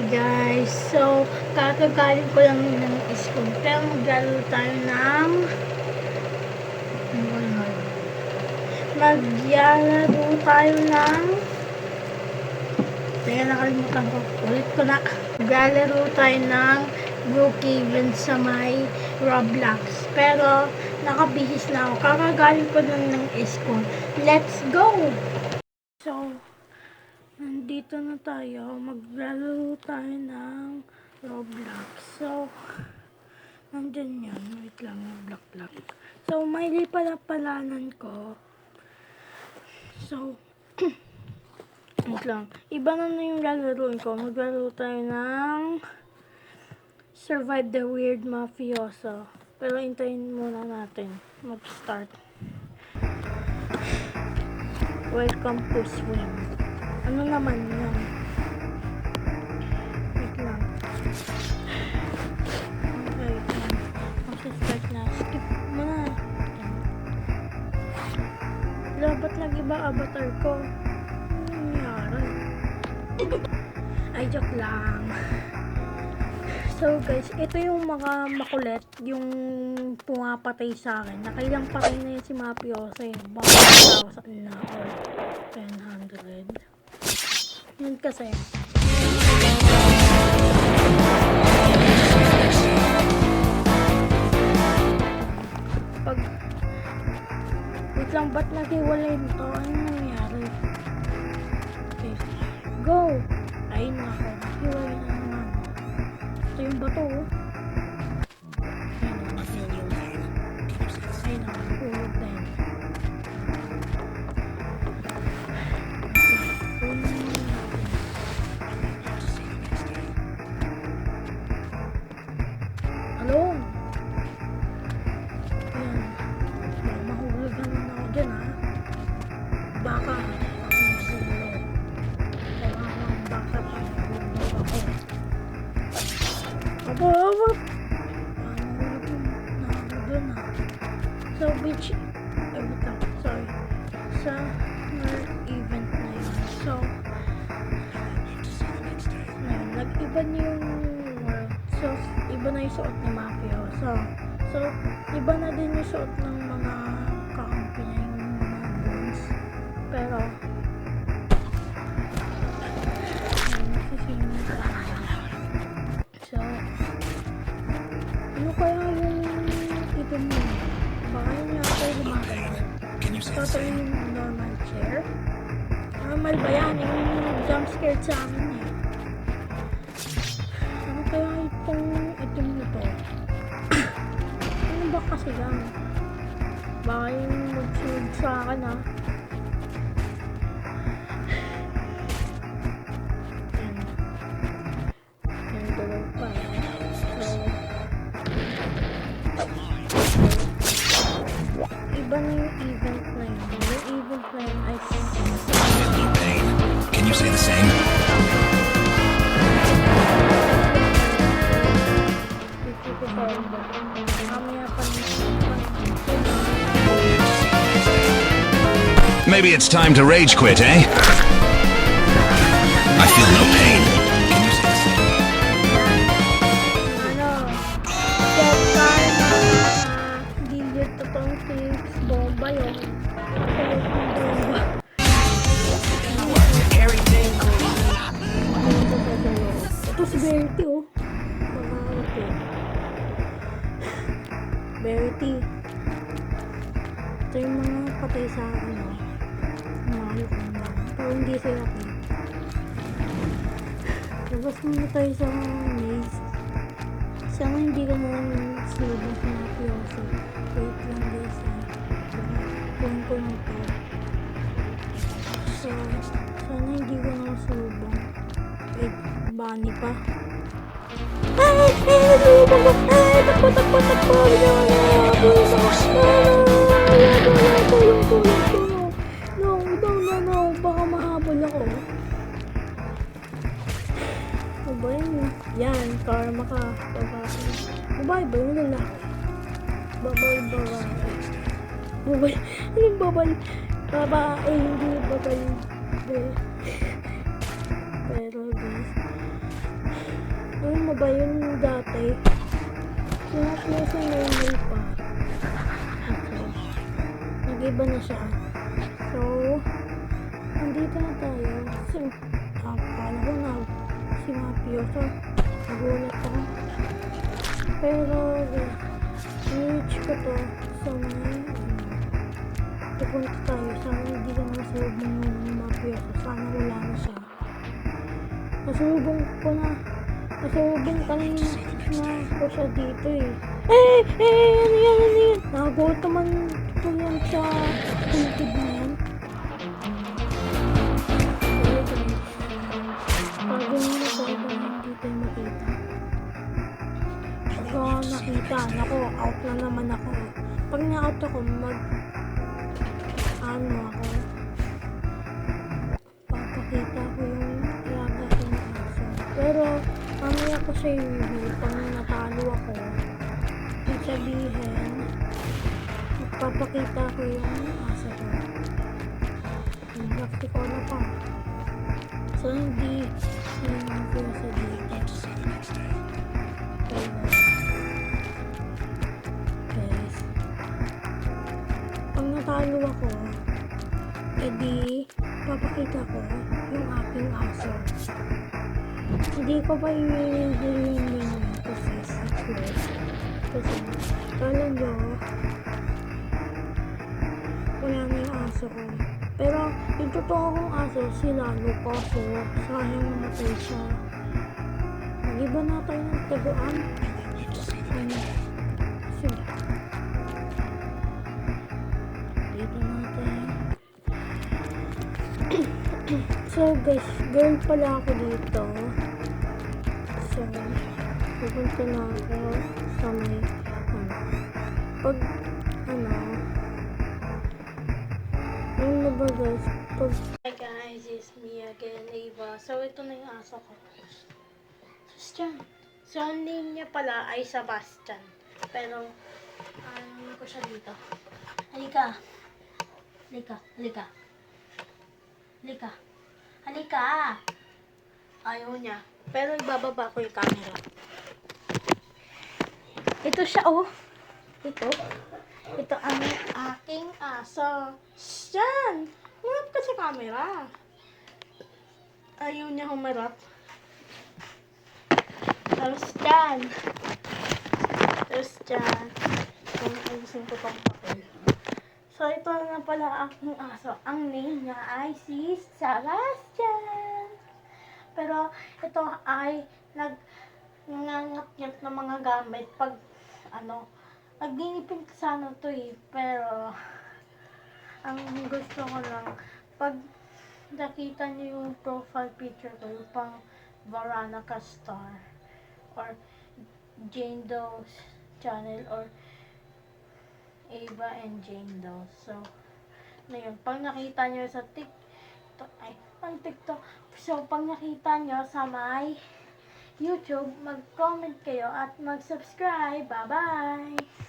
Guys, so kakagaling ko lang ng school pero maglaro tayo ng teka, nakalimutan ko, ulit ko na. Maglalaro tayo ng Brookhaven sa may Roblox, pero nakabihis na ako, kakagaling ko lang ng school. Let's go! So nandito na tayo, maglalaro tayo ng Roblox. So, nandun yan. Wait lang, block. So, may palapalan ko. So, wait lang. Iba na yung lalaroin ko. Maglalaro tayo ng Survive the Weird Mafioso. Pero hintayin muna natin mag-start. Welcome to Swing. Ano naman yan? Wait lang. Okay. Mag-start na. Skip muna. Wala, ba't nag-iba avatar ko? Ano nangyari? Ay, joke lang. So guys, ito yung mga makulit, yung pumapatay sa akin. Nakailang patay na yun si Mafioso eh. Baka 1,000 na or 1000. Yun kasi. Wait lang, ba't naghiwalay nito? Ano nangyari? Okay. Go! Ay, nako. Hiwalay na naman. Ito yung bato, oh. Ay, nako. Hulog na yun. Hello? Ayan. Baka mahulugan naman ako dyan, ha? Baka ako magsulo. Kaya akong baka pa mahulog ako. Aba! Mahulog na ako dyan, ha? So, which... Ay, bita. Sorry. Sa event na yun. So, nag-iba niyo yung world. So, iba na yung suot ni Mafioso. So, iba na din yung suot ng mga kakampi niya, yung mga bones. Pero, nagsisingin sa so, ano kaya yung item mo? Baka yun yung ako yung gumagalaw. So, ito yung normal chair. Normal ba yan? Yung jump scared sa amin eh. Ano kaya itong item nito? Ano ba kasi yan? Baka yung magsunod sa akin ha. Yan dalaw pa. So, iba na yung event na yun. Yung event na yun ay Can you say the same? Maybe it's time to rage quit, eh? I feel no pain. Can you say the same? Get karma. Hindi totoong fix. Bomba yun. Ito si Verity, oh. Pangangati. Verity. Ito yung mga patay sa akin, oh. Mahal ko na. Pero hindi sila okay. Labas muna tayo sa maze. Sana hindi ka naman silubong sa Mafioso. Wait lang guys. Kuhin ko na ito. So, sana hindi ko naman silubong. Wait, bunny pa. Ay! Silubong ko! Ay! Takbo! No! Baka mahabol ako. Ba yun? Yan, karma ka. Babae ba yun? Lalaki. Babae. Anong babae? Babae, hindi babae. Pero guys, Ayun mo ba yun dati? Sinasya normal pa. Okay. Nag-iba na siya. So, nandito na tayo. Akala ko na si Mafioso. Nagulat ako. Pero, reach ko to sa may pupunta tayo. Sana hindi ka masalubong ng Mafioso. Sana wala na siya. Nasalubong kanina na ako siya dito eh. Ano yan? Nagutoman ko yan sa kultid na yan. Pagawin na ko ba hindi tayo makita. Pag nakita, naku, out na naman ako. Pag na-out ako, ako, papakita ko yung alagahin ng aso. Pero, mamaya ko sa review, pag natalo ako, ibig sabihin, magpapakita ko yung aso ko. Nakti ko na pa. So, hindi ko sa dito. Guys, pag natalo ako, edi papakita ko yung aking aso. Hindi ko pa i-review yun kasi secret. Kasi kala nyo wala na yung aso ko. Pero yung totoo kong aso si Lalo ko. So sayang namatay siya. Nag-iba na tayo ng taguan. Dito natin. So guys, girl pala ako dito. So, pupunta na ako sa may, yun na ba guys, Hi guys, it's me again, Ava. So, ito na yung aso ko. Sebastian. So, ang name niya pala ay Sebastian. Pero, ano ko siya dito. Halika. Ayaw niya. Pero ibababa ko yung camera. Ito siya, oh. Ito ang aking aso. Stan! Humarap ka sa camera. Ayaw niya humarap. Stan! Ayusin ko pang papel. So, ito na pala aking aso. Ang name niya ay si Sebastian. Pero, ito ay nangangat-ngat ng mga gamit pag, nagninipin sana to eh. Pero, ang gusto ko lang, pag nakita niyo yung profile picture ko, yung pang Veronica Star, or Jane Doe's channel, or Ava and Jane Doe. So, na yun. Pag nakita nyo sa TikTok, so, pag nakita nyo sa my YouTube, mag-comment kayo at mag-subscribe. Bye-bye!